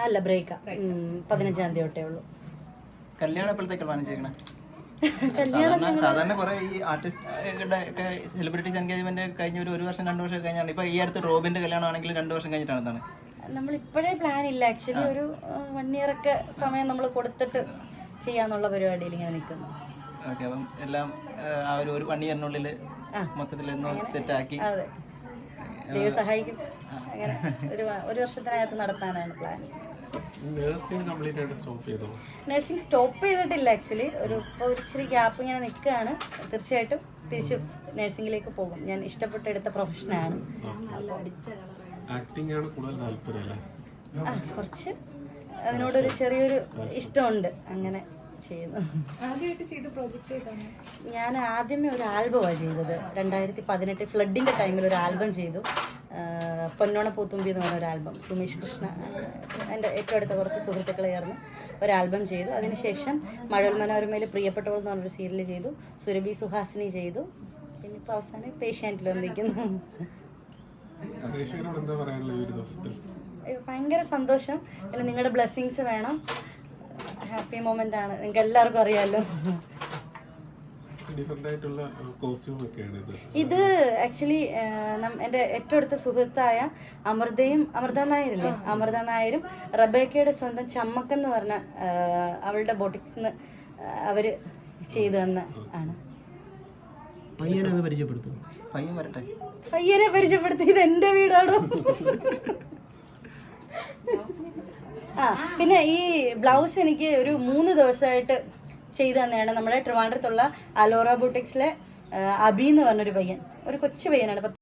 അല്ല, ബ്രേക്കാ. 15-ാം തീയതി തൊട്ടേ ഉള്ളൂ. കല്യാണം എപ്പോഴത്തേക്ക് പ്ലാൻ ചെയ്യണേ? സാധാരണ കുറെ ഈ ആർട്ടിസ്റ്റ് സെലിബ്രിറ്റീസ് എൻഗേജ്മെന്റ് കഴിഞ്ഞ ഒരു വർഷം 2 വർഷം കഴിഞ്ഞാണ്. ഇപ്പൊ ഈ അടുത്ത് റോബിന്റെ കല്യാണം ആണെങ്കിൽ 2 വർഷം കഴിഞ്ഞിട്ടാണ്. നമ്മൾ ഇപ്പോഴേ പ്ലാൻ ഇല്ല. ആക്ച്വലി ഒരു 1 ഇയർ ഒക്കെ സമയം നമ്മൾ കൊടുത്തിട്ട് ചെയ്യാന്നുള്ള പരിപാടിയിൽ ഇങ്ങനെ നിൽക്കുന്നു. ഓക്കെ, അപ്പം എല്ലാം ആ ഒരു 1 ഇയറിനുള്ളിൽ മൊത്തത്തിൽ സെറ്റ് ആക്കി. അതെ, ദൈവം സഹായിക്കും. അങ്ങനെ ഒരു വർഷത്തിനകത്ത് നടത്താനാണ് പ്ലാൻ. നഴ്സിംഗ് സ്റ്റോപ്പ് ചെയ്തിട്ടില്ല. ആക്ച്വലി ഒരു ഇച്ചിരി ഗ്യാപ്പ് ഇങ്ങനെ നിൽക്കുകയാണ്. തീർച്ചയായിട്ടും തിരിച്ചു നഴ്സിംഗിലേക്ക് പോകും. ഞാൻ ഇഷ്ടപ്പെട്ടെടുത്ത പ്രൊഫഷനാണ്. കുറച്ച് അതിനോടൊരു ചെറിയൊരു ഇഷ്ടമുണ്ട്. അങ്ങനെ ചെയ്യുന്നു. ഞാൻ ആദ്യമേ ഒരു ആൽബമാണ് ചെയ്തത്. 2018 ഫ്ലഡിൻ്റെ ടൈമിൽ ഒരു ആൽബം ചെയ്തു. പൊന്നോണ പൂത്തുമ്പി എന്ന് പറഞ്ഞ ഒരു ആൽബം. സുമേഷ് കൃഷ്ണ എൻ്റെ ഏറ്റവും അടുത്ത കുറച്ച് സുഹൃത്തുക്കൾ ചേർന്ന് ഒരു ആൽബം ചെയ്തു. അതിനുശേഷം മഴവിൽ മനോരമയിൽ പ്രിയപ്പെട്ടവൾ എന്ന് പറഞ്ഞൊരു സീരിയൽ ചെയ്തു. സുരഭി സുഹാസിനി ചെയ്തു. പിന്നെ ഇപ്പോൾ അവസാനം പേഷ്യാൻറ്റിൽ വന്നിരിക്കുന്നു. ഭയങ്കര സന്തോഷം. പിന്നെ നിങ്ങളുടെ ബ്ലെസ്സിങ്സ് വേണം. ഹാപ്പി മൊമെന്റ് ആണ്. നിങ്ങൾക്ക് എല്ലാവർക്കും അറിയാമല്ലോ. ഇത് ആക്ച്വലി എൻ്റെ ഏറ്റവും അടുത്ത സുഹൃത്തായ അമൃത നായരില്ലേ, അമൃത നായരും റബേക്കയുടെ സ്വന്തം ചമ്മക്കെന്ന് പറഞ്ഞ അവളുടെ ബോട്ടിക്സിന്ന് അവര് ചെയ്തു തന്ന ആണ്. പയ്യനെ പരിചയപ്പെടുത്തി. ഇത് എൻ്റെ വീടാണോ? പിന്നെ ഈ ബ്ലൗസ് എനിക്ക് ഒരു 3 ദിവസമായിട്ട് ചെയ്തു തന്നെയാണ് നമ്മുടെ ട്രിവാൻഡ്രത്തുള്ള അലോറ ബൂട്ടിക്സിലെ അബി എന്ന് പറഞ്ഞൊരു പയ്യൻ. ഒരു കൊച്ചു പയ്യനാണ്.